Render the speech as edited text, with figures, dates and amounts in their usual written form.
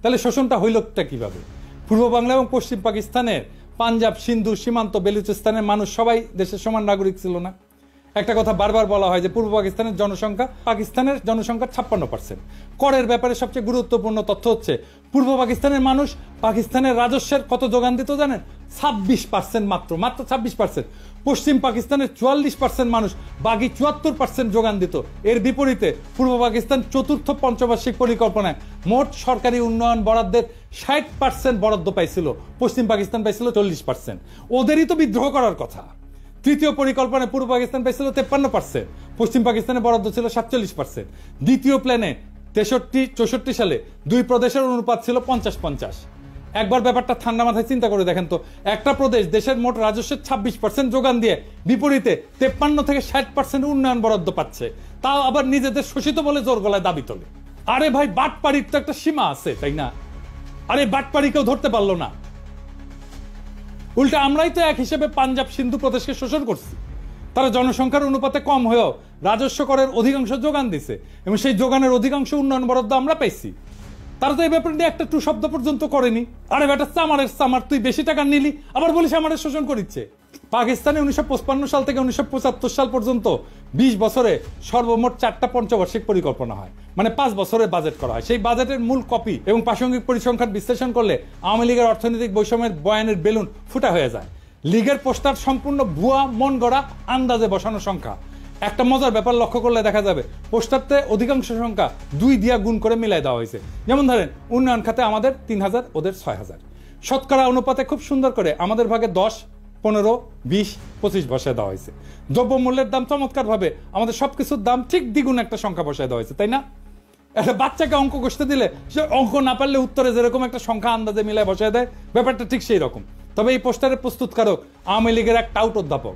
তাহলে শোষণটা হইলটা কিভাবে? পূর্ব বাংলা এবং পশ্চিম পাকিস্তানের পাঞ্জাব, সিন্ধু, সীমান্ত, বেলুচিস্তানের মানুষ সবাই দেশের সমান নাগরিক ছিল না? একটা কথা বারবার বলা হয় যে পূর্ব পাকিস্তানের জনসংখ্যা পাকিস্তানের জনসংখ্যার 56%। করের ব্যাপারে সবচেয়ে গুরুত্বপূর্ণ তথ্য হচ্ছে পূর্ব পাকিস্তানের মানুষ পাকিস্তানের রাজস্বের কত যোগান দিত জানেন? 26%, মাত্র 26%। পশ্চিম পাকিস্তানের 44% মানুষ বাকি 74% যোগান দিত। এর বিপরীতে পূর্ব পাকিস্তান চতুর্থ পঞ্চবার্ষিক পরিকল্পনায় মোট সরকারি উন্নয়ন বরাদ্দের 60% বরাদ্দ পাইছিল, পশ্চিম পাকিস্তান পাইছিল 40%। ওদেরই তো বিদ্রোহ করার কথা। তৃতীয় পরিকল্পনায় পূর্ব পাকিস্তান পাইছিল 53%, পশ্চিম পাকিস্তানে বরাদ্দ ছিল 47%। দ্বিতীয় প্ল্যানে 63-64 সালে দুই প্রদেশের অনুপাত ছিল 50-50। একবার ব্যাপারটা ঠান্ডা মাথায় চিন্তা করে দেখেন তো, একটা প্রদেশ দেশের মোট রাজস্বের 26% যোগান দিয়ে বিপরীতে 53-60% উন্নয়ন বরাদ্দ পাচ্ছে, তাও আবার নিজেদের শোষিত বলে জোর গলায় দাবি তোলে। আরে ভাই, বাটপাড়ির তো একটা সীমা আছে, তাই না? আরে বাটপাড়ি কেউ ধরতে পারলো না। উল্টা আমরাই তো এক হিসেবে পাঞ্জাব, সিন্ধু প্রদেশকে শোষণ করছি। তারা জনসংখ্যার অনুপাতে কম হয়েও রাজস্ব করের অধিকাংশ যোগান দিছে এবং সেই যোগানের অধিকাংশ উন্নয়ন বরাদ্দ আমরা পাইছি। তারা তো এই ব্যাপারে নিয়ে একটা টু শব্দ পর্যন্ত করেনি। আরে বেটা, চামারের চামার, তুই বেশি টাকা নিলি আবার বলিস আমাদের শোষণ করিচ্ছে। পাকিস্তানে 1955 সাল থেকে 1975 সাল পর্যন্ত 20 বছরে সর্বমোট 4টা পঞ্চবার্ষিক পরিকল্পনা হয়, মানে 5 বছরের বাজেট করা হয়। সেই বাজেটের মূল কপি এবং প্রাসঙ্গিক পরিসংখ্যান বিশ্লেষণ করলে আওয়ামী লীগের অর্থনৈতিক বৈষম্যের বয়ানের বেলুন ফুটা হয়ে যায়। লীগের পোস্টার সম্পূর্ণ ভুয়া, মন গড়া, আন্দাজে বসানো সংখ্যা। একটা মজার ব্যাপার লক্ষ্য করলে দেখা যাবে পোস্টারতে অধিকাংশ সংখ্যা 2 দিয়া গুণ করে মিলাই দেওয়া হয়েছে। যেমন ধরেন, উন্নয়ন খাতে আমাদের 3000, ওদের 6000। শতকরা অনুপাতে খুব সুন্দর করে আমাদের ভাগে 10, 15, 20, 25 বসায় দেওয়া হয়েছে। দ্রব্যমূল্যের দাম চমৎকার ভাবে আমাদের সবকিছুর দাম ঠিক দ্বিগুণ একটা সংখ্যা বসায় দেওয়া হয়েছে, তাই না? একটা বাচ্চাকে অঙ্ক কষতে দিলে সে অঙ্ক না পারলে উত্তরে যেরকম একটা সংখ্যা আন্দাজে মিলায় বসায় দেয়, ব্যাপারটা ঠিক সেই রকম। তবে এই পোস্টারের প্রস্তুতকারক আওয়ামী লীগের এক টাউট অধ্যাপক।